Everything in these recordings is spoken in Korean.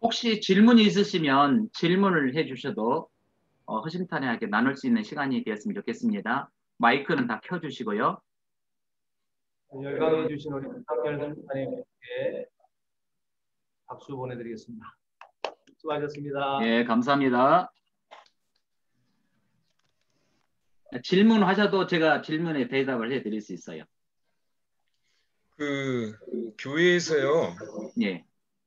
혹시 질문이 있으시면 질문을 해주셔도 허심탄회하게 나눌 수 있는 시간이 되었으면 좋겠습니다. 마이크는 다 켜주시고요. 열강해 주신 우리 박상열 선생님께 박수 보내드리겠습니다. 수고하셨습니다. 네, 감사합니다. 질문하셔도 제가 질문에 대답을 해드릴 수 있어요. 교회에서요. 예.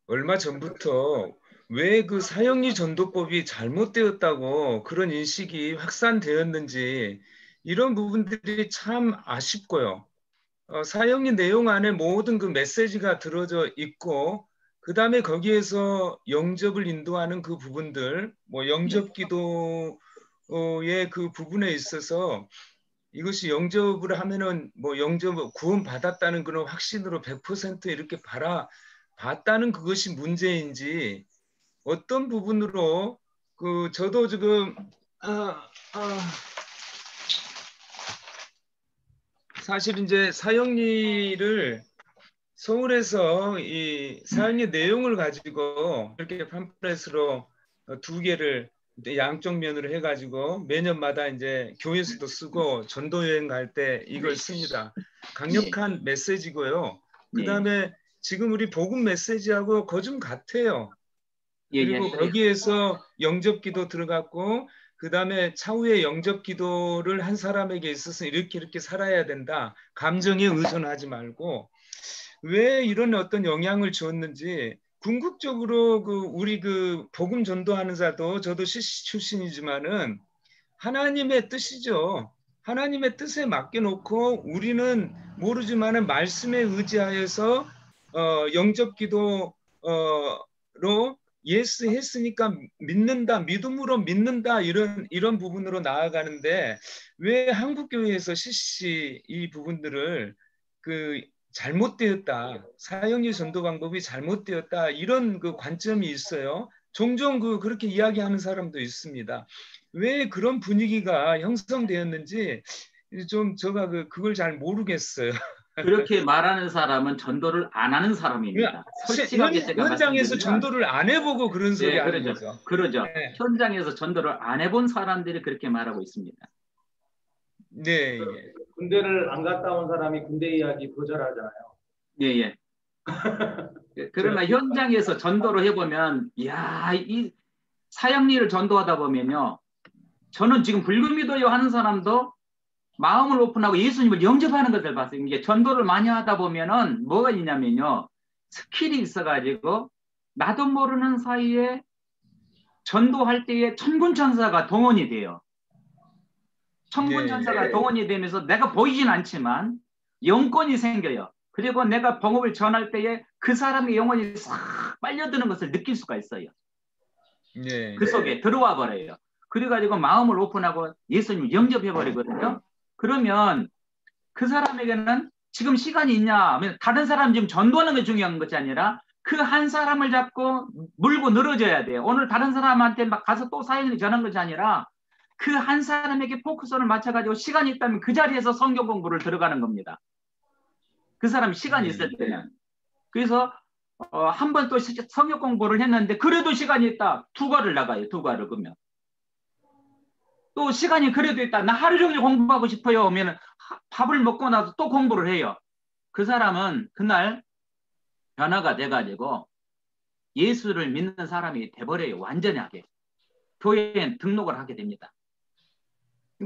얼마 전부터 왜 그 사형리 전도법이 잘못되었다고 그런 인식이 확산되었는지 이런 부분들이 참 아쉽고요. 사형리 내용 안에 모든 그 메시지가 들어져 있고 그 다음에 거기에서 영접을 인도하는 그 부분들, 뭐 영접기도의 그 부분에 있어서 이것이 영접을 하면은 뭐 영접 구원 받았다는 그런 확신으로 100% 이렇게 봤다는 그것이 문제인지 어떤 부분으로 저도 지금 사실 이제 사형리를 서울에서 이 사형리 내용을 가지고 이렇게 팜플렛으로 2개를 양쪽 면으로 해가지고 매년마다 이제 교회에서도 쓰고 전도 여행 갈 때 이걸 씁니다. 강력한 메시지고요. 그 다음에 지금 우리 복음 메시지하고 좀 같아요. 그리고 거기에서 영접기도 들어갔고 그 다음에 차후에 영접기도를 한 사람에게 있어서 이렇게 살아야 된다. 감정에 의존하지 말고 왜 이런 어떤 영향을 주었는지 궁극적으로 우리 복음 전도하는 자도 저도 CC 출신이지만은 하나님의 뜻이죠. 하나님의 뜻에 맡겨놓고 우리는 모르지만은 말씀에 의지하여서 영접기도로 예스 했으니까 믿는다, 믿음으로 믿는다 이런 부분으로 나아가는데 왜 한국교회에서 CC 이 부분들을 잘못되었다. 사형리 전도 방법이 잘못되었다. 이런 관점이 있어요. 종종 그렇게 이야기하는 사람도 있습니다. 왜 그런 분위기가 형성되었는지 좀 제가 그걸 잘 모르겠어요. 그렇게 말하는 사람은 전도를 안 하는 사람입니다. 솔직하게 제가 현장에서 전도를 안 해보고 그런 소리 하는 거죠. 그러죠. 네. 현장에서 전도를 안 해본 사람들이 그렇게 말하고 있습니다. 네. 군대를 안 갔다 온 사람이 군대 이야기 거절하잖아요. 예. 그러나 현장에서 전도를 해보면, 이야, 이 사형리를 전도하다 보면요, 저는 지금 불금 믿어요 하는 사람도 마음을 오픈하고 예수님을 영접하는 것을 봤어요. 이게 전도를 많이 하다 보면은 뭐가 있냐면요, 스킬이 있어가지고 나도 모르는 사이에 전도할 때에 천군천사가 동원이 돼요. 천군천사가 동원이 되면서 내가 보이진 않지만 영권이 생겨요. 그리고 내가 복음을 전할 때에 그 사람의 영혼이 싹 빨려드는 것을 느낄 수가 있어요. 그 속에 들어와 버려요. 그래가지고 마음을 오픈하고 예수님을 영접해 버리거든요. 그러면 그 사람에게는 지금 시간이 있냐? 다른 사람 지금 전도하는 게 중요한 것이 아니라 그 한 사람을 잡고 물고 늘어져야 돼요. 오늘 다른 사람한테 막 가서 또 사연을 전한 것이 아니라 그 한 사람에게 포커스를 맞춰가지고 시간이 있다면 그 자리에서 성경 공부를 들어가는 겁니다. 그 사람이 시간이 있을 때는. 그래서 한 번 또 성경 공부를 했는데 그래도 시간이 있다. 2과를 나가요. 2과를 그러면. 또 시간이 그래도 있다. 나 하루 종일 공부하고 싶어요. 하면 밥을 먹고 나서 또 공부를 해요. 그 사람은 그날 변화가 돼가지고 예수를 믿는 사람이 돼버려요. 완전하게. 교회에 등록을 하게 됩니다.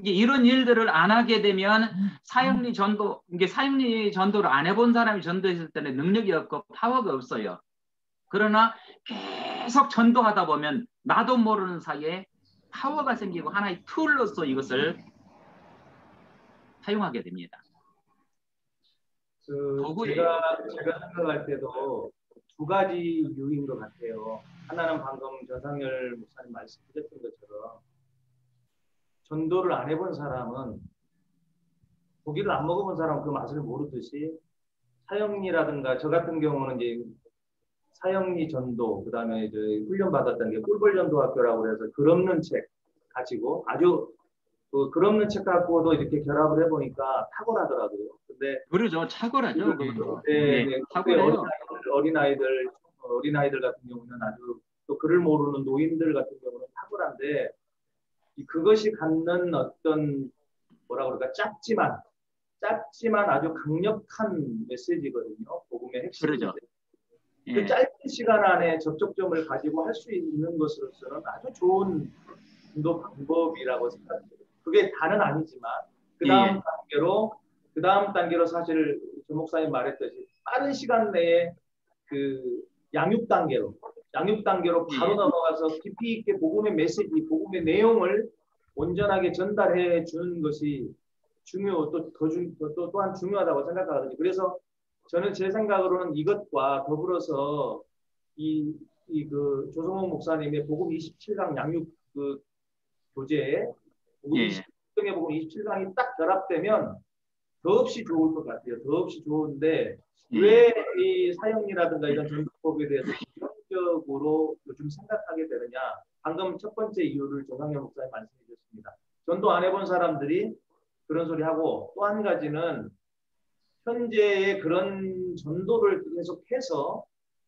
이런 일들을 안 하게 되면 사형리 전도, 사형리 전도를 안 해본 사람이 전도했을 때는 능력이 없고 파워가 없어요. 그러나 계속 전도하다 보면 나도 모르는 사이에 파워가 생기고 하나의 툴로서 이것을 사용하게 됩니다. 제가 생각할 때도 2가지 이유인 것 같아요. 하나는 방금 전상열 목사님 말씀하셨던 것처럼 전도를 안 해본 사람은 고기를 안 먹어본 사람은 그 맛을 모르듯이 사형리라든가 저 같은 경우는 이제 사형리 전도 그다음에 이제 훈련 받았던 게 꿀벌 전도학교라고 해서 글 없는 책 가지고 아주 글 없는 책 갖고도 이렇게 결합을 해보니까 탁월하더라고요. 근데 그러죠, 탁월하죠. 네, 탁월해요. 어린아이들 같은 경우는 아주 글을 모르는 노인들 같은 경우는 탁월한데 그것이 갖는 어떤 뭐라 그럴까 짧지만 아주 강력한 메시지거든요. 복음의 핵심인데 그러죠. 그 짧은 시간 안에 접촉점을 가지고 할 수 있는 것으로서는 아주 좋은 전도 방법이라고 생각해요. 그게 다는 아니지만 그 다음 단계로 사실 조 목사님 말했듯이 빠른 시간 내에 그 양육 단계로 바로 넘어가서 깊이 있게 복음의 메시지, 복음의 내용을 온전하게 전달해 주는 것이 또한 중요하다고 생각하거든요. 그래서 저는 제 생각으로는 이것과 더불어서 그 조성호 목사님의 복음 27강 양육 그 교재, 복음 27강의 복음 27강이 딱 결합되면 더없이 좋을 것 같아요. 더없이 좋은데 왜 이 사형리라든가 이런 전도법에 대해서 부정적으로 요즘 생각하게 되느냐? 방금 첫 번째 이유를 조상현 목사님 말씀해 주셨습니다. 전도 안 해본 사람들이 그런 소리 하고 또 한 가지는 현재의 그런 전도를 계속해서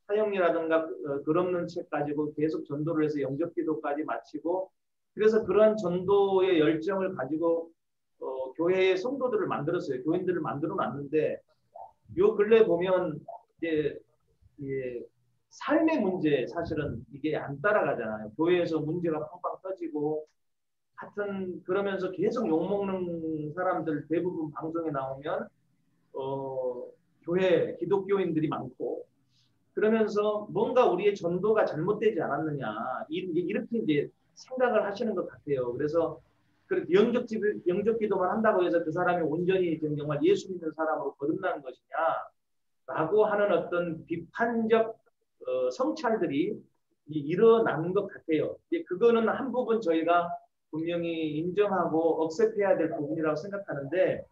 사형리라든가 글 없는 책 가지고 계속 전도를 해서 영접기도까지 마치고 그래서 그런 전도의 열정을 가지고 교회의 성도들을 만들었어요. 교인들을 만들어 놨는데 요 근래 보면 이제 삶의 문제 사실은 이게 안 따라가잖아요. 교회에서 문제가 팡팡 터지고 하여튼 그러면서 계속 욕먹는 사람들 대부분 방송에 나오면 교회 기독교인들이 많고 그러면서 뭔가 우리의 전도가 잘못되지 않았느냐 이렇게 이제 생각을 하시는 것 같아요. 그래서 영접기도만 한다고 해서 그 사람이 온전히 정말 예수 믿는 사람으로 거듭나는 것이냐라고 하는 어떤 비판적 성찰들이 일어나는 것 같아요. 그거는 한 부분 저희가 분명히 인정하고 억셉해야 될 부분이라고 생각하는데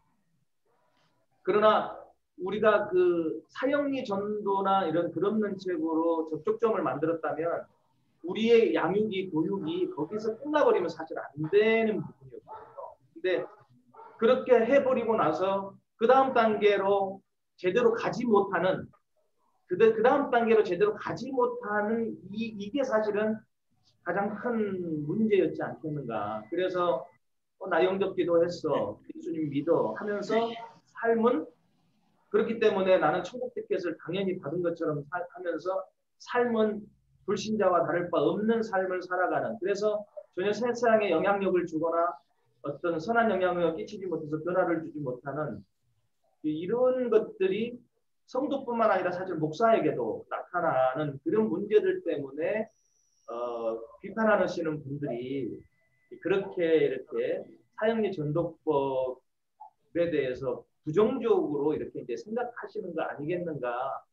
그러나 우리가 그 사형리 전도나 이런 글 없는 책으로 접촉점을 만들었다면 우리의 양육이 교육이 거기서 끝나버리면 사실 안 되는 부분이었거든요. 근데 그렇게 해버리고 나서 그 다음 단계로 제대로 가지 못하는 이게 사실은 가장 큰 문제였지 않겠는가. 그래서 나 영접기도 했어. 예수님 믿어 하면서 삶은 그렇기 때문에 나는 천국 티켓을 당연히 받은 것처럼 하면서 삶은 불신자와 다를 바 없는 삶을 살아가는 그래서 전혀 세상에 영향력을 주거나 어떤 선한 영향력을 끼치지 못해서 변화를 주지 못하는 이런 것들이 성도뿐만 아니라 사실 목사에게도 나타나는 그런 문제들 때문에 비판하시는 분들이 이렇게 사형리 전도법에 대해서 부정적으로 이렇게 이제 생각하시는 거 아니겠는가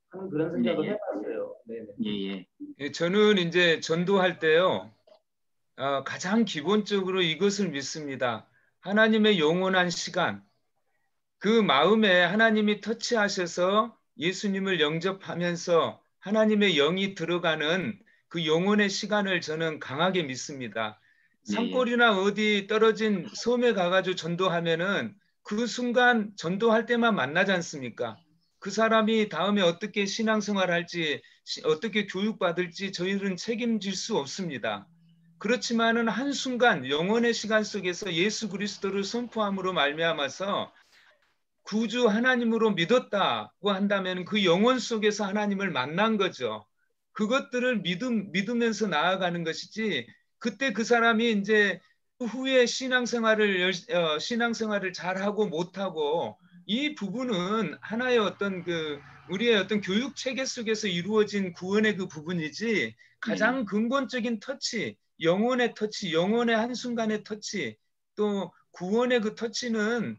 하는 그런 생각을 해봤어요. 네네. 저는 이제 전도할 때요 가장 기본적으로 이것을 믿습니다. 하나님의 영원한 시간, 그 마음에 하나님이 터치하셔서 예수님을 영접하면서 하나님의 영이 들어가는 그 영혼의 시간을 저는 강하게 믿습니다. 산골이나 어디 떨어진 섬에 가가지고 전도하면은 그 순간 전도할 때만 만나지 않습니까? 그 사람이 다음에 어떻게 신앙생활할지 어떻게 교육받을지 저희는 책임질 수 없습니다. 그렇지만은 한순간 영혼의 시간 속에서 예수 그리스도를 선포함으로 말미암아서 구주 하나님으로 믿었다고 한다면 그 영혼 속에서 하나님을 만난 거죠. 그것들을 믿으면서 나아가는 것이지 그때 그 사람이 이제 후에 신앙생활을 잘하고 못하고 이 부분은 하나의 어떤 우리의 어떤 교육 체계 속에서 이루어진 구원의 그 부분이지 가장 근본적인 터치, 영혼의 터치, 영혼의 한순간의 터치, 또 구원의 그 터치는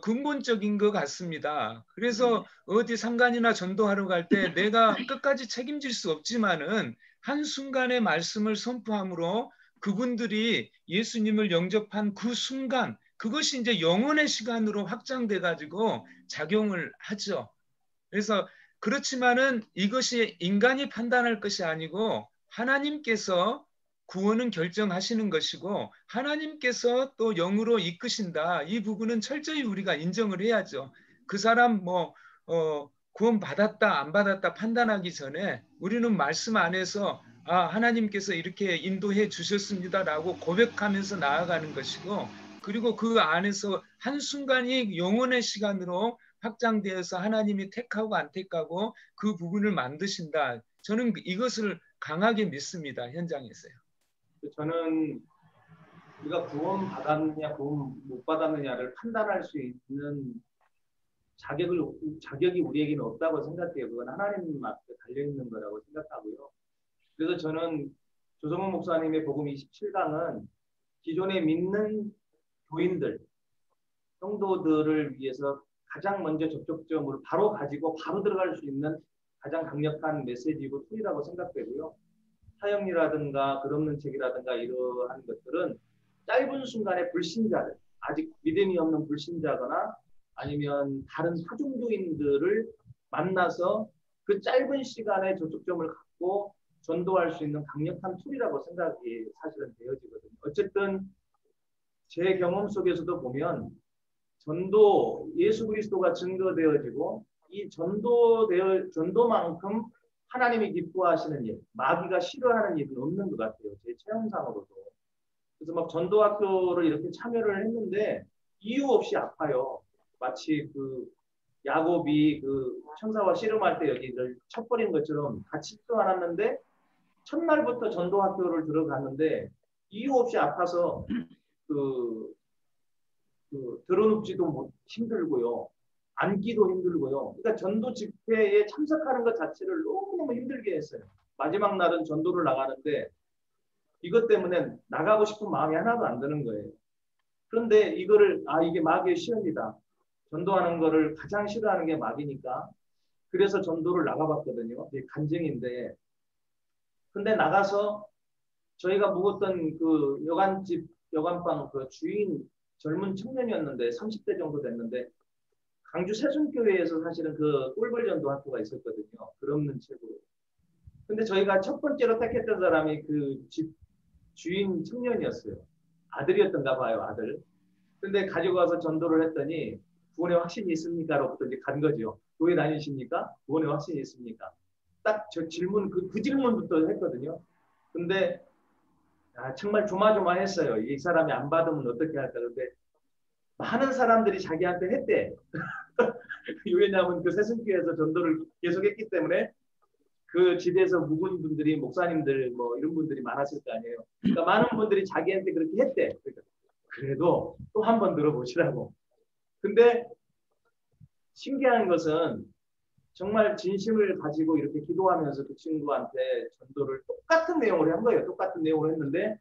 근본적인 것 같습니다. 그래서 어디 상간이나 전도하러 갈 때 내가 끝까지 책임질 수 없지만은 한순간의 말씀을 선포함으로 그분들이 예수님을 영접한 그 순간 그것이 이제 영혼의 시간으로 확장돼 가지고 작용을 하죠. 그래서 그렇지만은 이것이 인간이 판단할 것이 아니고 하나님께서 구원은 결정하시는 것이고 하나님께서 또 영으로 이끄신다. 이 부분은 철저히 우리가 인정을 해야죠. 그 사람 구원 받았다 안 받았다 판단하기 전에 우리는 말씀 안에서 하나님께서 이렇게 인도해 주셨습니다라고 고백하면서 나아가는 것이고, 그리고 그 안에서 한순간이 영원의 시간으로 확장되어서 하나님이 택하고 안 택하고 그 부분을 만드신다. 저는 이것을 강하게 믿습니다. 현장에서요. 저는 우리가 구원 받았느냐 구원 못 받았느냐를 판단할 수 있는 자격이 우리에게는 없다고 생각해요. 그건 하나님 앞에 달려있는 거라고 생각하고요. 그래서 저는 조성훈 목사님의 복음 27강은 기존에 믿는 교인들, 성도들을 위해서 가장 먼저 접촉점을 바로 가지고 바로 들어갈 수 있는 가장 강력한 메시지이고 툴이라고 생각되고요. 사형리라든가 끝없는 책이라든가 이러한 것들은 짧은 순간에 불신자들, 아직 믿음이 없는 불신자거나 아니면 다른 타종교인들을 만나서 그 짧은 시간에 접촉점을 갖고 전도할 수 있는 강력한 툴이라고 생각이 사실은 되어지거든요. 어쨌든 제 경험 속에서도 보면 전도, 예수 그리스도가 증거되어지고 이 전도만큼 하나님이 기뻐하시는 일, 마귀가 싫어하는 일은 없는 것 같아요. 제 체험상으로도. 그래서 막 전도학교를 이렇게 참여를 했는데 이유 없이 아파요. 마치 그 야곱이 그 천사와 씨름할 때 여기를 쳐버린 것처럼 다치지도 않았는데 첫날부터 전도학교를 들어갔는데 이유 없이 아파서 들어눕지도 힘들고요. 앉기도 힘들고요. 그러니까 전도 집회에 참석하는 것 자체를 너무너무 힘들게 했어요. 마지막 날은 전도를 나가는데 이것 때문에 나가고 싶은 마음이 하나도 안 드는 거예요. 그런데 이거를 이게 마귀의 시험이다. 전도하는 거를 가장 싫어하는 게 마귀니까. 그래서 전도를 나가봤거든요. 이게 간증인데. 근데 나가서 저희가 묵었던 그 여관방 그 주인 젊은 청년이었는데 30대 정도 됐는데 강주 세순교회에서 사실은 그 꿀벌 전도 학교가 있었거든요. 끝없는 책으로. 근데 저희가 첫 번째로 택했던 사람이 그 집 주인 청년이었어요. 아들이었던가 봐요, 아들. 근데 가지고 와서 전도를 했더니 구원의 확신이 있습니까? 로부터 이제 간 거죠. 교회 다니십니까? 구원의 확신이 있습니까? 딱 저 질문, 그 질문부터 했거든요. 근데 정말 조마조마했어요. 이 사람이 안 받으면 어떻게 할까. 근데 많은 사람들이 자기한테 했대. 왜냐하면 그 세순교회에서 전도를 계속했기 때문에 그 집에서 묵은 분들이 목사님들 뭐 이런 분들이 많았을 거 아니에요. 그러니까 많은 분들이 자기한테 그렇게 했대. 그러니까 그래도 또 한 번 들어보시라고. 근데 신기한 것은 정말 진심을 가지고 이렇게 기도하면서 그 친구한테 전도를 똑같은 내용으로 한 거예요. 똑같은 내용으로 했는데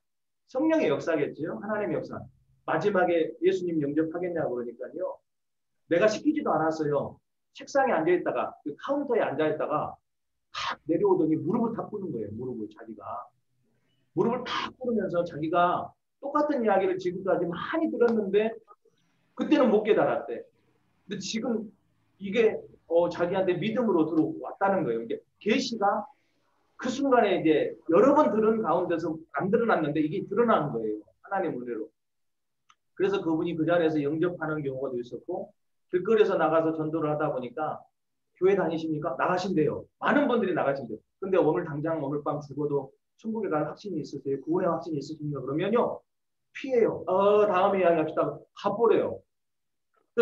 성령의 역사겠죠. 하나님의 역사. 마지막에 예수님 영접하겠냐고 그러니까요. 내가 시키지도 않았어요. 책상에 앉아있다가 그 카운터에 앉아있다가 탁 내려오더니 무릎을 탁 꿇는 거예요. 무릎을 자기가. 무릎을 탁 꿇으면서 자기가 똑같은 이야기를 지금까지 많이 들었는데 그때는 못 깨달았대. 근데 지금 이게 자기한테 믿음으로 들어왔다는 거예요. 이게 계시가 그 순간에 이제 여러 번 들은 가운데서 안 드러났는데 이게 드러나는 거예요. 하나님의 은혜로. 그래서 그분이 그 자리에서 영접하는 경우가 있었고 길거리에서 나가서 전도를 하다 보니까 교회 다니십니까? 나가신대요. 많은 분들이 나가신대요. 근데 오늘 당장 오늘 밤 죽어도 천국에 갈 확신이 있으세요? 구원의 확신이 있으십니까? 그러면요. 피해요. 다음에 이야기합시다. 가버려요.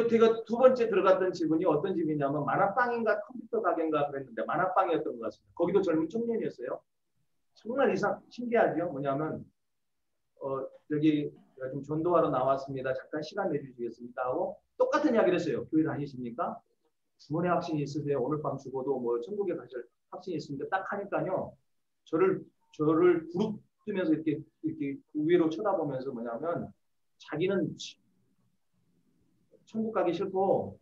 제가 두 번째 들어갔던 집은요. 어떤 집이냐면 만화방인가 컴퓨터 가게인가 그랬는데 만화방이었던 것 같습니다. 거기도 젊은 청년이었어요. 정말 신기하죠. 뭐냐면 여기 좀 전도하러 나왔습니다. 잠깐 시간 내주시겠습니까? 하고 똑같은 이야기를 했어요. 교회 다니십니까? 구원의 확신이 있으세요? 오늘 밤 죽어도 뭐 천국에 가실 확신이 있습니까? 딱 하니까요. 저를 부릅뜨면서 이렇게 위로 쳐다보면서 뭐냐면 자기는 천국 가기 싫고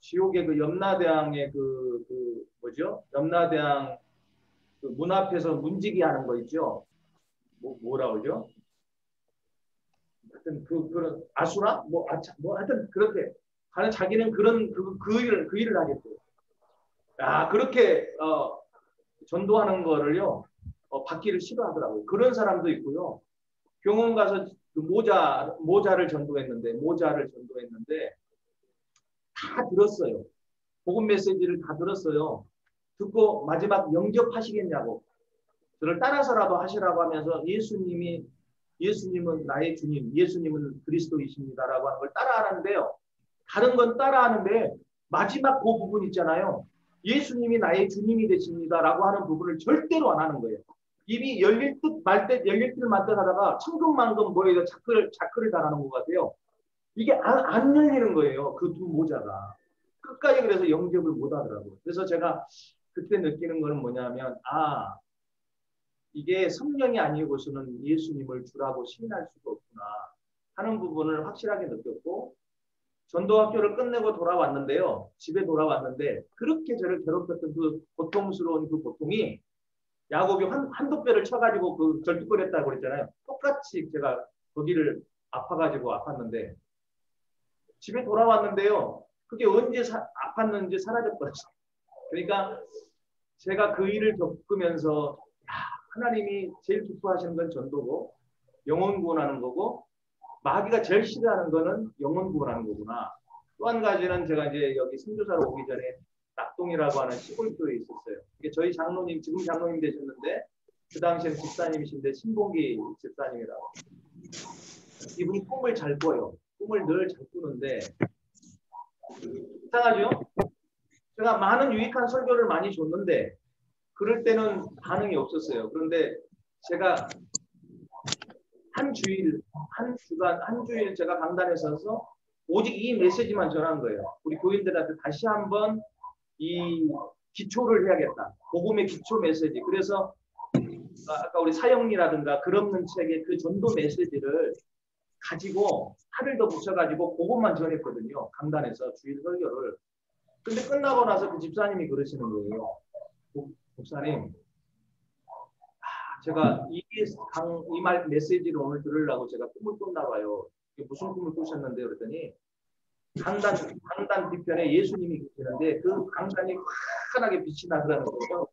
지옥의 그 염라대왕의 뭐죠? 염라대왕 그 문 앞에서 문지기 하는 거 있죠? 뭐라 그러죠? 하여튼 그런 아수라? 하여튼 그렇게 가는 자기는 그 일을 하겠대요. 그렇게 전도하는 거를요 받기를 싫어하더라고요. 그런 사람도 있고요. 병원 가서 그 모자를 전도했는데 다 들었어요. 복음 메시지를 다 들었어요. 듣고 마지막 영접하시겠냐고 저를 따라서라도 하시라고 하면서 예수님은 나의 주님, 예수님은 그리스도이십니다라고 하는 걸 따라하는데요. 다른 건 따라하는데 마지막 그 부분 있잖아요. 예수님이 나의 주님이 되십니다라고 하는 부분을 절대로 안 하는 거예요. 입이 열릴 듯 말 듯 하다가 천근만근 뭐에 자크를 달하는 것 같아요. 이게 안 열리는 거예요. 그 두 모자가. 끝까지 그래서 영접을 못 하더라고요. 그래서 제가 그때 느끼는 거는 뭐냐면, 이게 성령이 아니고서는 예수님을 주라고 시인할 수가 없구나 하는 부분을 확실하게 느꼈고, 전도학교를 끝내고 돌아왔는데요. 집에 돌아왔는데 그렇게 저를 괴롭혔던 그 고통스러운 그 고통이 야곱이 한두 뼈를 쳐가지고 그 절뚝거렸다고 그랬잖아요. 똑같이 제가 거기를 아파가지고 아팠는데 집에 돌아왔는데요. 그게 언제 아팠는지 사라져버렸어요. 그러니까 제가 그 일을 겪으면서 하나님이 제일 기뻐하시는 건 전도고 영혼 구원하는 거고 마귀가 제일 싫어하는 거는 영혼 구원하는 거구나. 또 한 가지는 제가 이제 여기 선교사로 오기 전에 낙동이라고 하는 시골교회에 있었어요. 이게 저희 장로님, 지금 장로님 되셨는데 그 당시에는 집사님이신데 신봉기 집사님이라고. 이분이 꿈을 잘 꿔요. 꿈을 늘 잘 꾸는데 이상하죠? 제가 많은 유익한 설교를 많이 줬는데 그럴 때는 반응이 없었어요. 그런데 제가 한 주일 제가 강단에 서서 오직 이 메시지만 전한 거예요. 우리 교인들한테 다시 한번 이 기초를 해야겠다. 복음의 기초 메시지. 그래서 아까 우리 사형리라든가 글없는 책의 그 전도 메시지를 가지고 팔을 더 붙여가지고 그것만 전했거든요. 강단에서 주일 설교를. 근데 끝나고 나서 그 집사님이 그러시는 거예요. 목사님, 제가 이 말 메시지를 오늘 들으려고 제가 꿈을 꿨나 봐요. 이게 무슨 꿈을 꾸셨는데 그랬더니 강단 뒤편에 예수님이 계시는데 그 강단이 환하게 빛이 나더라는 거죠.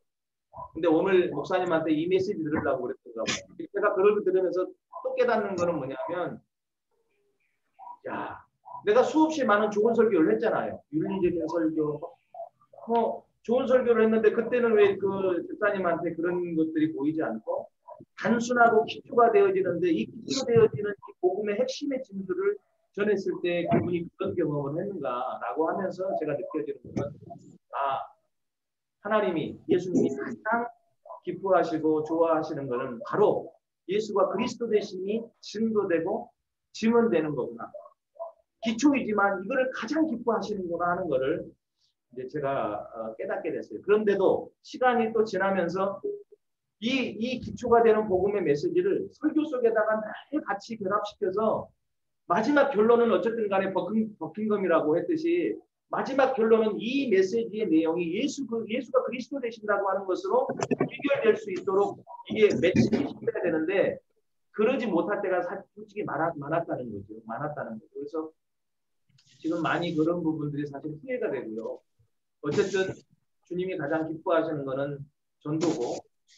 근데 오늘 목사님한테 이 메시지 들으려고 그랬던가 봐요. 제가 그걸 들으면서 또 깨닫는 거는 뭐냐면 내가 수없이 많은 좋은 설교를 했잖아요. 윤리적인 설교, 좋은 설교를 했는데 그때는 왜 그 집사님한테 그런 것들이 보이지 않고 단순하고 기초가 되어지는데 이 기초되어지는 이 복음의 핵심의 진술을 전했을 때 그분이 그런 경험을 했는가라고 하면서 제가 느껴지는 것은 하나님이 예수님이 가장 기뻐하시고 좋아하시는 것은 바로 예수가 그리스도 되심이 증거되고 증언되는 거구나. 기초이지만 이거를 가장 기뻐하시는구나 하는 것을 이제 제가 깨닫게 됐어요. 그런데도 시간이 또 지나면서 이 기초가 되는 복음의 메시지를 설교 속에다가 늘 같이 결합시켜서 마지막 결론은 어쨌든 간에 버킹엄이라고 했듯이 마지막 결론은 이 메시지의 내용이 예수가 그리스도 되신다고 하는 것으로 비결될 수 있도록 이게 매칭이 시켜야 되는데 그러지 못할 때가 솔직히 많았다는 거죠. 그래서 지금 많이 그런 부분들이 사실 후회가 되고요. 어쨌든 주님이 가장 기뻐하시는 것은 전도고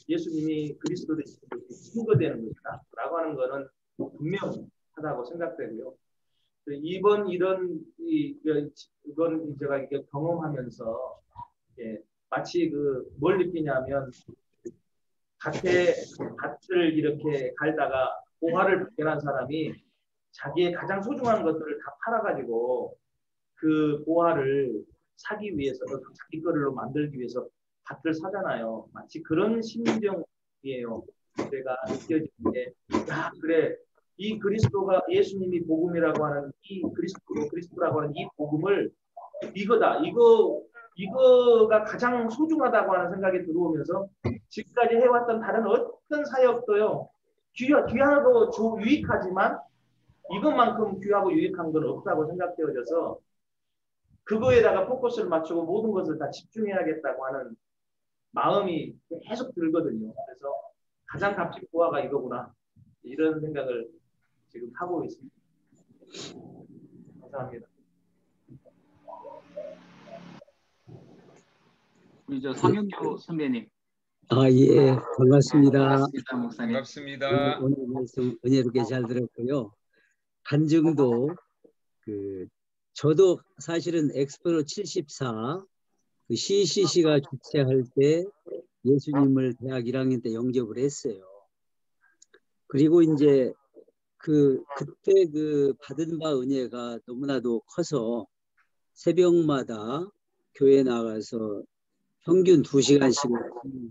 예수님이 그리스도 되신 것이 증거되는 것이다 라고 하는 것은 분명하다고 생각되고요. 이건 제가 이게 경험하면서 마치 뭘 느끼냐면 밭을 이렇게 갈다가 보화를 발견한 사람이 자기의 가장 소중한 것들을 다 팔아가지고 그 보화를 사기 위해서 자기 거를 만들기 위해서 밭을 사잖아요. 마치 그런 심정이에요. 제가 느껴지는 게 그래 이 그리스도가 예수님이 복음이라고 하는 이 그리스도라고 하는 이 복음을 이거가 가장 소중하다고 하는 생각이 들어오면서 지금까지 해왔던 다른 어떤 사역도요 귀하고 유익하지만 이것만큼 귀하고 유익한 건 없다고 생각되어져서 그거에다가 포커스를 맞추고 모든 것을 다 집중해야겠다고 하는 마음이 계속 들거든요. 그래서 가장 값진 보화가 이거구나 이런 생각을 지금 하고 있습니다. 감사합니다. 우리 상영교 선배님. 예, 반갑습니다. 반갑습니다, 목사님. 반갑습니다. 오늘 말씀 은혜롭게 잘 들었고요. 간증도 저도 사실은 엑스포 74 CCC가 주최할 때 예수님을 대학 1학년 때 영접을 했어요. 그리고 이제 그때 받은 바 은혜가 너무나도 커서 새벽마다 교회 나가서 평균 2시간씩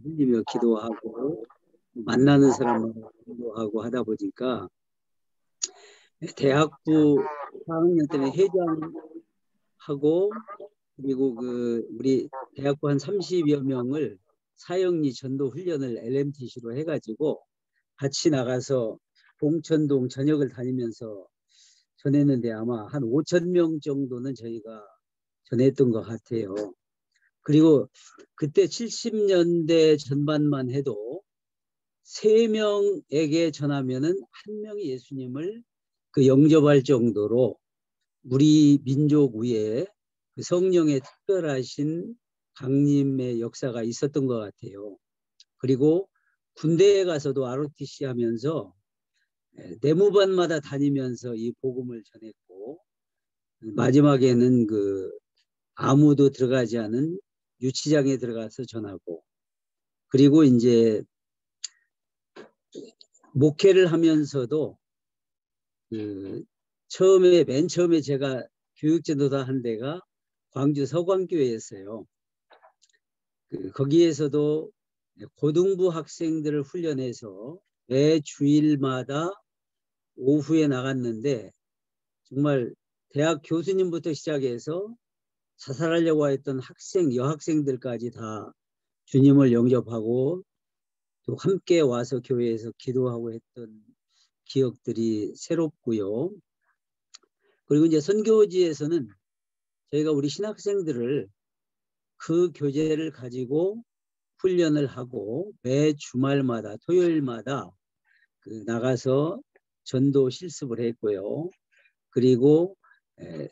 흘리며 기도하고 만나는 사람마다 기도하고 하다 보니까 대학부 4학년 때는 회장하고 그리고 우리 대학부 한 30여 명을 사형리 전도 훈련을 LMTC로 해가지고 같이 나가서 봉천동 전역을 다니면서 전했는데 아마 한 5,000명 정도는 저희가 전했던 것 같아요. 그리고 그때 70년대 전반만 해도 3명에게 전하면은 1명이 예수님을 영접할 정도로 우리 민족 위에 성령의 특별하신 강림의 역사가 있었던 것 같아요. 그리고 군대에 가서도 ROTC 하면서 내무반마다 다니면서 이 복음을 전했고 마지막에는 아무도 들어가지 않은 유치장에 들어가서 전하고 그리고 이제 목회를 하면서도 맨 처음에 제가 교육전도사 한 데가 광주 서광교회였어요. 거기에서도 고등부 학생들을 훈련해서 매 주일마다 오후에 나갔는데 정말 대학 교수님부터 시작해서 자살하려고 했던 여학생들까지 다 주님을 영접하고 또 함께 와서 교회에서 기도하고 했던 기억들이 새롭고요. 그리고 이제 선교지에서는 저희가 우리 신학생들을 그 교재를 가지고 훈련을 하고 매 주말마다 토요일마다 나가서 전도 실습을 했고요. 그리고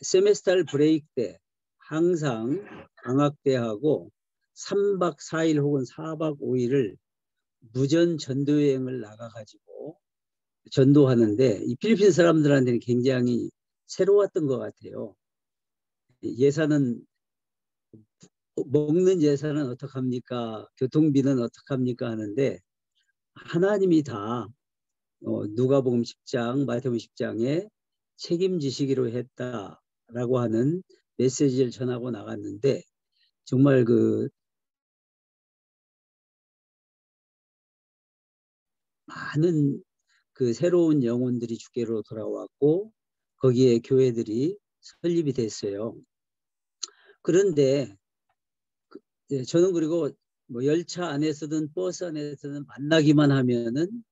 세메스탈 브레이크 때 항상 방학 때하고 3박 4일 혹은 4박 5일을 무전 전도여행을 나가가지고 전도하는데 이 필리핀 사람들한테는 굉장히 새로웠던 것 같아요. 예산은 먹는 예산은 어떡합니까? 교통비는 어떡합니까? 하는데 하나님이 다 누가복음 10장, 마태복음 10장에 책임지시기로 했다라고 하는 메시지를 전하고 나갔는데 정말 많은 새로운 영혼들이 주께로 돌아왔고 거기에 교회들이 설립이 됐어요. 그런데 저는 그리고 열차 안에서든 버스 안에서든 만나기만 하면은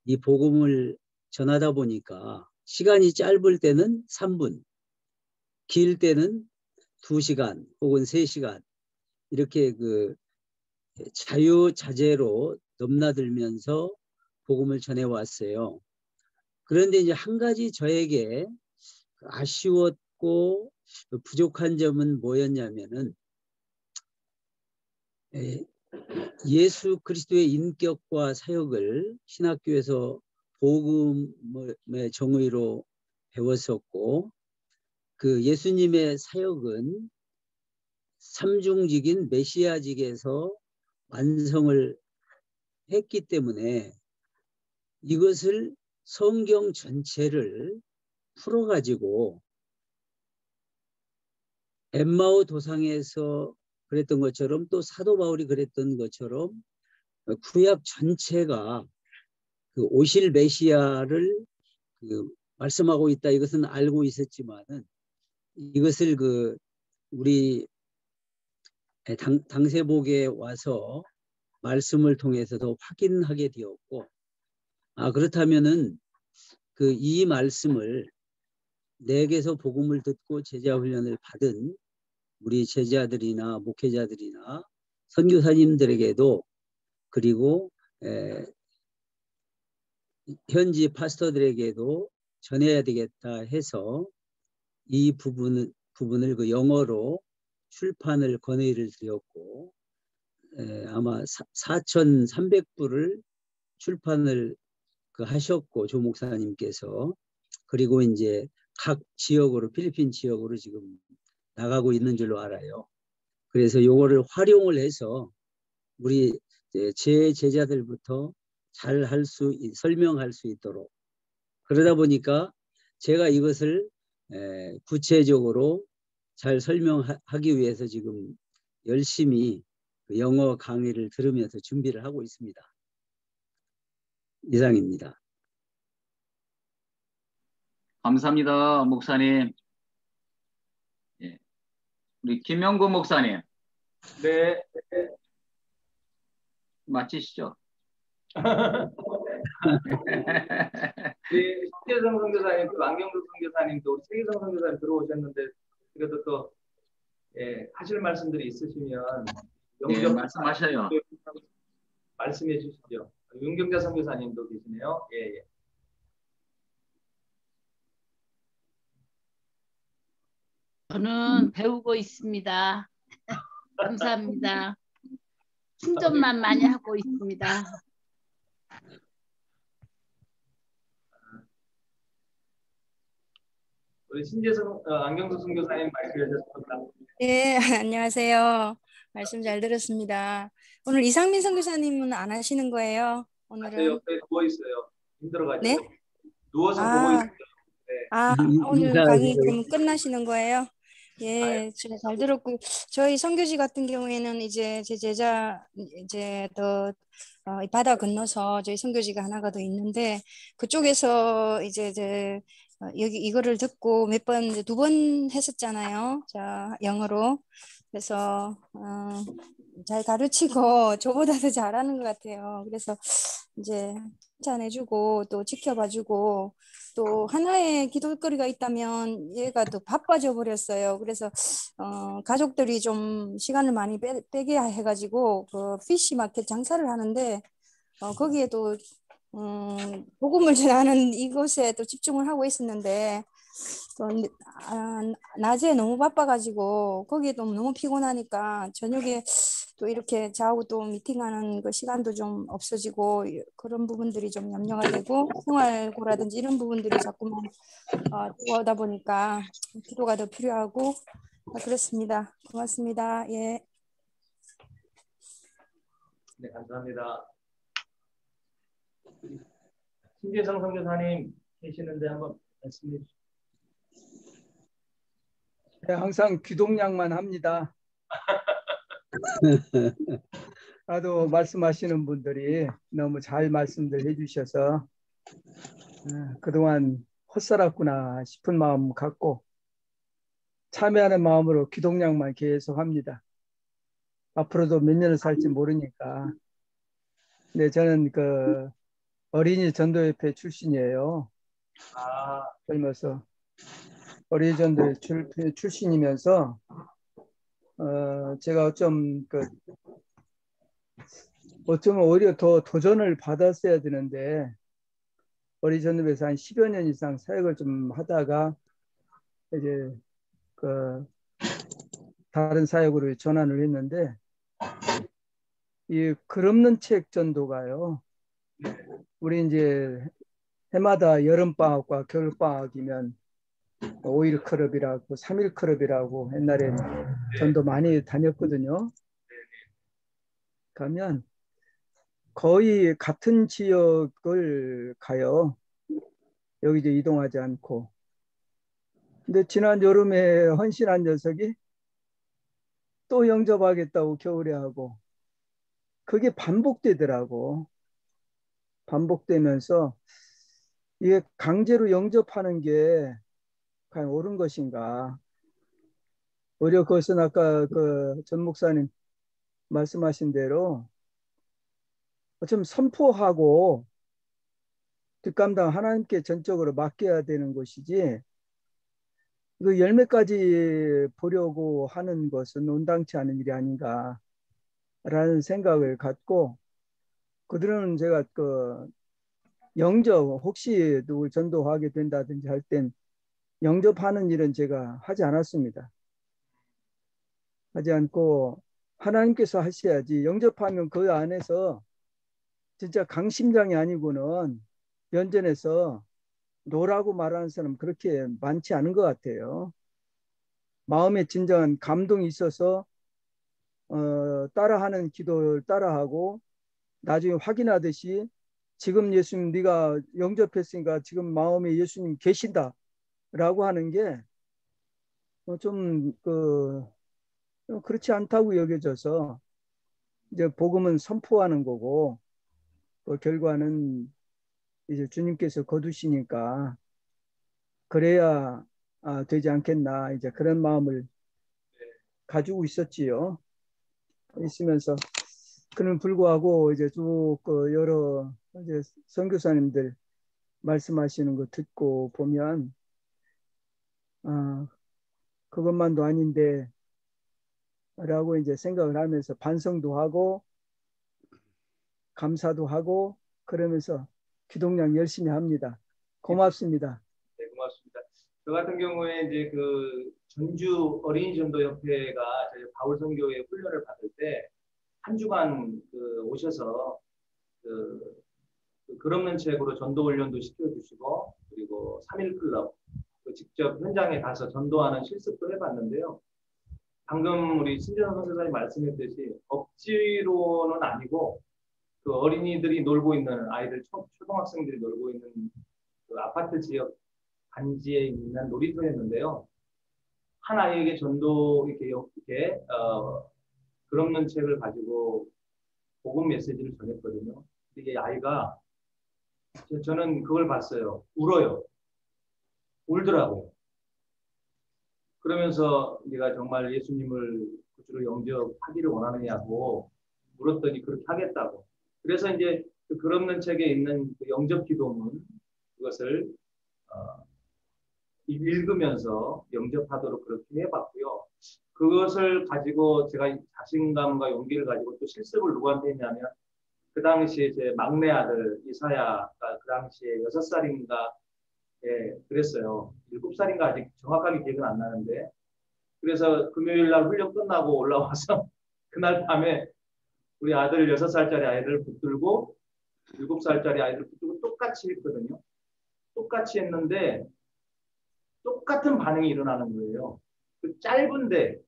이 복음을 전하다 보니까 시간이 짧을 때는 3분, 길 때는 2시간 혹은 3시간 이렇게 자유자재로 넘나들면서 복음을 전해왔어요. 그런데 이제 한 가지 저에게 아쉬웠고 부족한 점은 뭐였냐면은 예수 그리스도의 인격과 사역을 신학교에서 복음의 정의로 배웠었고 예수님의 사역은 삼중직인 메시아직에서 완성을 했기 때문에 이것을 성경 전체를 풀어가지고 엠마오 도상에서 그랬던 것처럼 또 사도 바울이 그랬던 것처럼 구약 전체가 오실 메시아를 말씀하고 있다. 이것은 알고 있었지만은 이것을 우리 당세복에 와서 말씀을 통해서도 확인하게 되었고 그렇다면은 이 말씀을 내게서 복음을 듣고 제자 훈련을 받은 우리 제자들이나 목회자들이나 선교사님들에게도 그리고 현지 파스터들에게도 전해야 되겠다 해서 이 부분을 영어로 출판을 건의를 드렸고 아마 4,300부를 출판을 하셨고 조 목사님께서 그리고 이제 각 지역으로 필리핀 지역으로 지금 나가고 있는 줄로 알아요. 그래서 요거를 활용을 해서 우리 제 제자들부터 잘 설명할 수 있도록, 그러다 보니까 제가 이것을 구체적으로 잘 설명하기 위해서 지금 열심히 영어 강의를 들으면서 준비를 하고 있습니다. 이상입니다. 감사합니다, 목사님. 예. 우리 김영구 목사님. 네. 마치시죠. 우리 신재성 선교사님, 또 안경수 선교사님, 또 세계성 선교사님 들어오셨는데 그래도 또 하실 말씀들이 있으시면 예, 말씀하셔요. 말씀해 주시죠. 윤경자 선교사님도 계시네요. 예, 예. 저는 배우고 있습니다. 감사합니다. 충전만 많이 하고 있습니다. 우리 신재성 안경수 선교사님 말씀해 주셨습니다. 네, 안녕하세요. 말씀 잘 들었습니다. 오늘 이상민 선교사님은 안 하시는 거예요? 오늘은? 옆에 누워 있어요. 힘들어가지고. 네? 누워서 보고 있어요. 네. 오늘 강의 그럼 끝나시는 거예요? 예, 제가 잘 들었고, 저희 선교지 같은 경우에는 이제 제 제자 이제 더 바다 건너서 저희 선교지가 하나가 더 있는데, 그쪽에서 이제 여기 이거를 듣고 몇 번, 2번 했었잖아요. 자, 영어로. 그래서 잘 가르치고 저보다도 잘하는 것 같아요. 그래서 이제 칭찬해주고 또 지켜봐주고, 또 하나의 기도거리가 있다면 얘가 또 바빠져 버렸어요. 그래서 가족들이 좀 시간을 많이 빼게 해가지고 그 피시 마켓 장사를 하는데 거기에도 복음을 전하는 이곳에 또 집중을 하고 있었는데 또 낮에 너무 바빠가지고 거기에도 너무 피곤하니까 저녁에 또 이렇게 저하고 또 미팅하는 그 시간도 좀 없어지고 그런 부분들이 좀 염려가 되고 생활고라든지 이런 부분들이 자꾸만 들어오다 보니까 기도가 더 필요하고 그렇습니다. 고맙습니다. 예. 네, 감사합니다. 신재성 선교사님 계시는데 한번 말씀해 주시죠. 네, 항상 귀동냥만 합니다. 나도 말씀하시는 분들이 너무 잘 말씀들 해주셔서 그동안 헛살았구나 싶은 마음 갖고 참여하는 마음으로 귀동냥만 계속 합니다. 앞으로도 몇 년을 살지 모르니까. 네, 저는 그 어린이 전도협회 출신이에요. 젊어서 어린이 전도협회 출신이면서 제가 어쩌면 오히려 더 도전을 받았어야 되는데 어린이 전도협회에서 한 10여 년 이상 사역을 좀 하다가 이제 다른 사역으로 전환을 했는데 이 글 없는 책 전도가요. 우리 이제 해마다 여름방학과 겨울방학이면 5일 클럽이라고 3일 클럽이라고 옛날에 전도 많이 다녔거든요. 가면 거의 같은 지역을 가요. 여기 이제 이동하지 않고. 근데 지난 여름에 헌신한 녀석이 또 영접하겠다고 겨울에 하고 그게 반복되더라고. 반복되면서 이게 강제로 영접하는 게 과연 옳은 것인가. 오히려 그것은 아까 그 전 목사님 말씀하신 대로 좀 선포하고 뒷감당 하나님께 전적으로 맡겨야 되는 것이지 그 열매까지 보려고 하는 것은 온당치 않은 일이 아닌가 라는 생각을 갖고 그들은 제가 그 영접 혹시 누굴 전도하게 된다든지 할 땐 영접하는 일은 제가 하지 않았습니다. 하지 않고 하나님께서 하셔야지 영접하면 그 안에서 진짜 강심장이 아니고는 연전해서 노라고 말하는 사람 그렇게 많지 않은 것 같아요. 마음에 진정한 감동이 있어서 따라하는 기도를 따라하고 나중에 확인하듯이 지금 예수님 네가 영접했으니까 지금 마음에 예수님 계신다라고 하는 게 좀 그렇지 않다고 여겨져서 이제 복음은 선포하는 거고 그 결과는 이제 주님께서 거두시니까 그래야 되지 않겠나 이제 그런 마음을 가지고 있었지요. 있으면서 그는 불구하고 이제 쭉 여러 이제 선교사님들 말씀하시는 거 듣고 보면 그것만도 아닌데 라고 이제 생각을 하면서 반성도 하고 감사도 하고 그러면서 기독량 열심히 합니다. 고맙습니다. 네, 고맙습니다. 저 같은 경우에 이제 그 전주 어린이 전도협회가 저희 바울 선교회 훈련을 받을 때 한 주간 오셔서 글 없는 책으로 전도 훈련도 시켜주시고 그리고 3일 클럽 직접 현장에 가서 전도하는 실습도 해봤는데요. 방금 우리 신재선 선생님이 말씀했듯이 억지로는 아니고 그 어린이들이 놀고 있는 아이들 초등학생들이 놀고 있는 그 아파트 지역 단지에 있는 놀이터였는데요. 한 아이에게 전도 이렇게 글 없는 책을 가지고 복음 메시지를 전했거든요. 이게 아이가 저는 그걸 봤어요. 울어요. 울더라고요. 그러면서 네가 정말 예수님을 구주로 영접하기를 원하느냐고 물었더니 그렇게 하겠다고. 그래서 이제 그 글 없는 책에 있는 그 영접 기도문 그것을 읽으면서 영접하도록 그렇게 해봤고요. 그것을 가지고 제가 자신감과 용기를 가지고 또 실습을 누구한테 했냐면 그 당시에 제 막내 아들 이사야가 그 당시에 6살인가 그랬어요. 7살인가 아직 정확하게 기억은 안 나는데 그래서 금요일 날 훈련 끝나고 올라와서 그날 밤에 우리 아들 6살짜리 아이를 붙들고 7살짜리 아이를 붙들고 똑같이 했거든요. 똑같이 했는데 똑같은 반응이 일어나는 거예요. 그 짧은데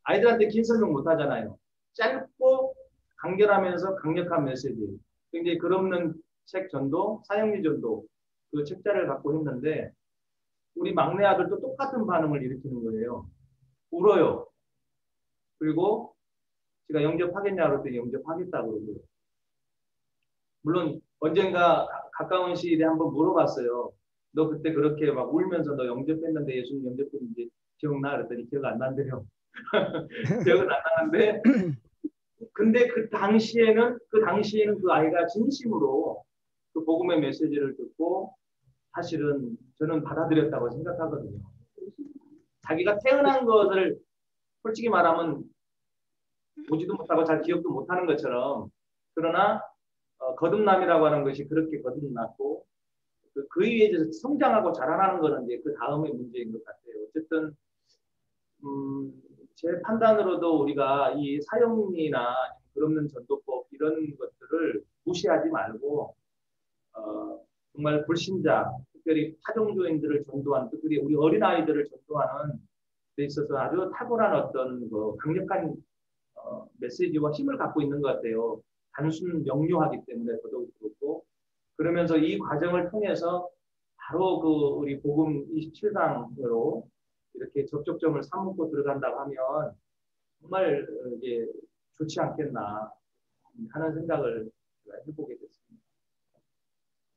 아이들한테 긴 설명 못 하잖아요. 짧고 간결하면서 강력한 메시지. 굉장히 글 없는 책 전도, 사형리 전도 그 책자를 갖고 했는데 우리 막내 아들도 똑같은 반응을 일으키는 거예요. 울어요. 그리고 제가 영접하겠냐고 그랬더니 영접하겠다고 그러고요. 물론 언젠가 가까운 시일에 한번 물어봤어요. 너 그때 그렇게 막 울면서 너 영접했는데 예수님 영접했는지 기억나? 그랬더니 기억 안 난대요. 기억은 안 나는데 근데 그 당시에는 그 아이가 진심으로 그 복음의 메시지를 듣고 사실은 저는 받아들였다고 생각하거든요. 자기가 태어난 것을 솔직히 말하면 보지도 못하고 잘 기억도 못하는 것처럼 그러나 거듭남이라고 하는 것이 그렇게 거듭났고 그 위에 성장하고 자라나는 것은 이제 그 다음의 문제인 것 같아요. 어쨌든 제 판단으로도 우리가 이 사형리나 글 없는 전도법 이런 것들을 무시하지 말고 정말 불신자, 특별히 타종교인들을 전도하는, 특별히 우리 어린아이들을 전도하는 데 있어서 아주 탁월한 어떤 강력한 메시지와 힘을 갖고 있는 것 같아요. 단순 명료하기 때문에 더더욱 그렇고 그러면서 이 과정을 통해서 바로 그 우리 복음 27강으로 이렇게 접촉점을 삼고 들어간다고 하면 정말 이게 좋지 않겠나 하는 생각을 해보게 됐습니다.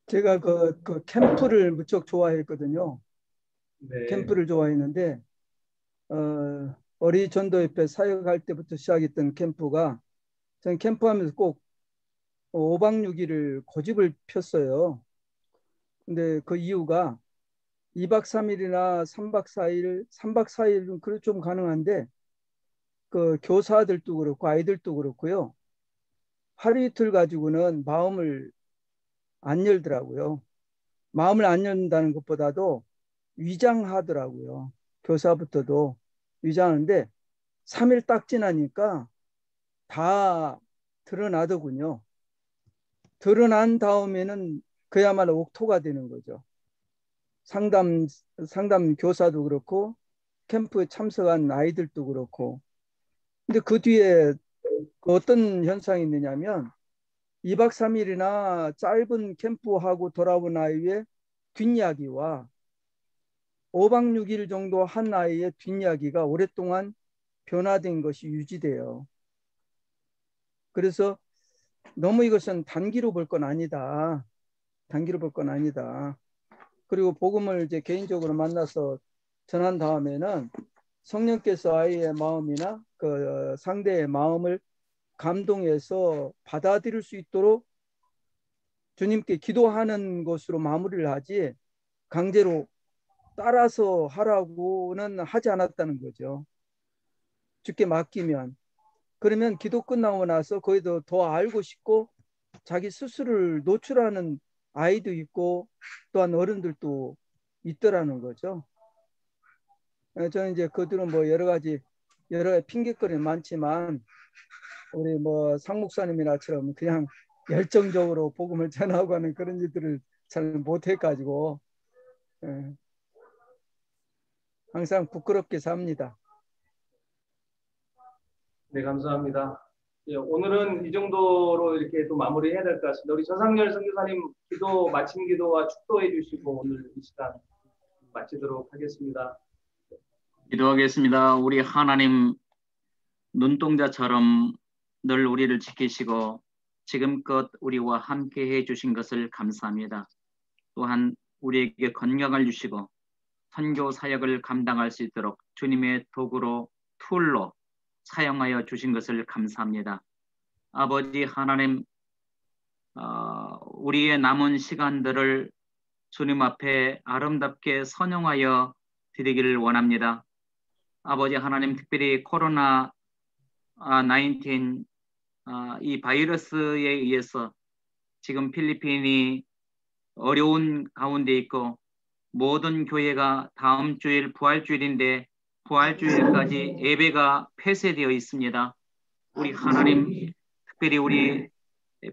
제가 그 캠프를 무척 좋아했거든요. 네. 캠프를 좋아했는데 어린이 전도협회 사역할 때부터 시작했던 캠프가 저는 캠프하면서 꼭 5박 6일을 고집을 폈어요. 근데 그 이유가 2박 3일이나 3박 4일, 3박 4일은 그래 좀 가능한데 그 교사들도 그렇고 아이들도 그렇고요. 하루 이틀 가지고는 마음을 안 열더라고요. 마음을 안 열는다는 것보다도 위장하더라고요. 교사부터도 위장하는데 3일 딱 지나니까 다 드러나더군요. 드러난 다음에는 그야말로 옥토가 되는 거죠. 상담 교사도 그렇고 캠프에 참석한 아이들도 그렇고. 근데 그 뒤에 어떤 현상이 있느냐면 2박 3일이나 짧은 캠프하고 돌아온 아이의 뒷이야기와 5박 6일 정도 한 아이의 뒷이야기가 오랫동안 변화된 것이 유지돼요. 그래서 너무 이것은 단기로 볼 건 아니다. 단기로 볼 건 아니다. 그리고 복음을 이제 개인적으로 만나서 전한 다음에는 성령께서 아이의 마음이나 그 상대의 마음을 감동해서 받아들일 수 있도록 주님께 기도하는 것으로 마무리를 하지 강제로 따라서 하라고는 하지 않았다는 거죠. 주께 맡기면. 그러면 기도 끝나고 나서 거기도 더 알고 싶고 자기 스스로를 노출하는 아이도 있고 또한 어른들도 있더라는 거죠. 저는 이제 그들은 뭐 여러 가지 핑계거리는 많지만 우리 뭐 상 목사님이나처럼 그냥 열정적으로 복음을 전하고 하는 그런 일들을 잘 못해가지고 항상 부끄럽게 삽니다. 네, 감사합니다. 예, 오늘은 이 정도로 이렇게 또 마무리해야 될 것 같습니다. 우리 전상열 선교사님 기도 마침 기도와 축도해 주시고 오늘 이 시간 마치도록 하겠습니다. 기도하겠습니다. 우리 하나님 눈동자처럼 늘 우리를 지키시고 지금껏 우리와 함께 해주신 것을 감사합니다. 또한 우리에게 건강을 주시고 선교 사역을 감당할 수 있도록 주님의 도구로 툴로 사용하여 주신 것을 감사합니다. 아버지 하나님, 우리의 남은 시간들을 주님 앞에 아름답게 선용하여 드리기를 원합니다. 아버지 하나님, 특별히 코로나 19 이 바이러스에 의해서 지금 필리핀이 어려운 가운데 있고 모든 교회가 다음 주일 부활주일인데 부활주일까지 예배가 폐쇄되어 있습니다. 우리 하나님, 특별히 우리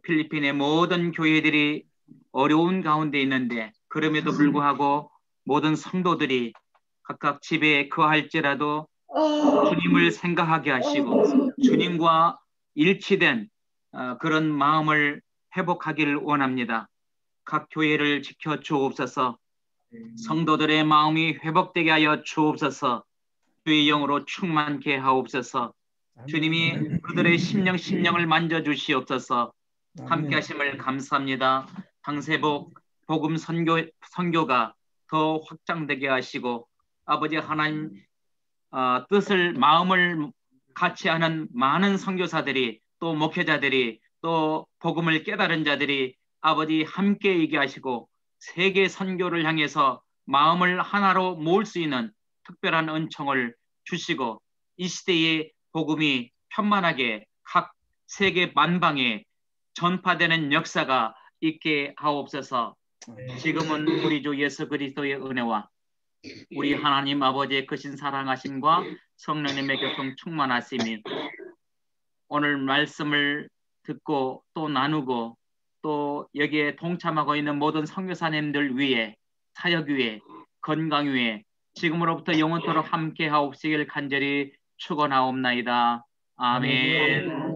필리핀의 모든 교회들이 어려운 가운데 있는데 그럼에도 불구하고 모든 성도들이 각각 집에 거할지라도 주님을 생각하게 하시고 주님과 일치된 그런 마음을 회복하기를 원합니다. 각 교회를 지켜 주옵소서. 성도들의 마음이 회복되게 하여 주옵소서. 주의 영으로 충만케 하옵소서. 주님이 그들의 심령을 만져주시옵소서. 함께 하심을 감사합니다. 강세복 복음 선교가 더 확장되게 하시고 아버지 하나님 마음을 같이 하는 많은 선교사들이 또 목회자들이 또 복음을 깨달은 자들이 아버지 함께 있게 하시고 세계 선교를 향해서 마음을 하나로 모을 수 있는 특별한 은총을 주시고 이 시대의 복음이 편만하게 각 세계 만방에 전파되는 역사가 있게 하옵소서. 지금은 우리 주 예수 그리스도의 은혜와 우리 하나님 아버지의 크신 사랑하심과 성령님의 교통 충만하심이 오늘 말씀을 듣고 또 나누고 또 여기에 동참하고 있는 모든 선교사님들 위해 사역 위에 건강 위에 지금으로부터 영원토록 함께 하옵시길 간절히 축원하옵나이다. 아멘.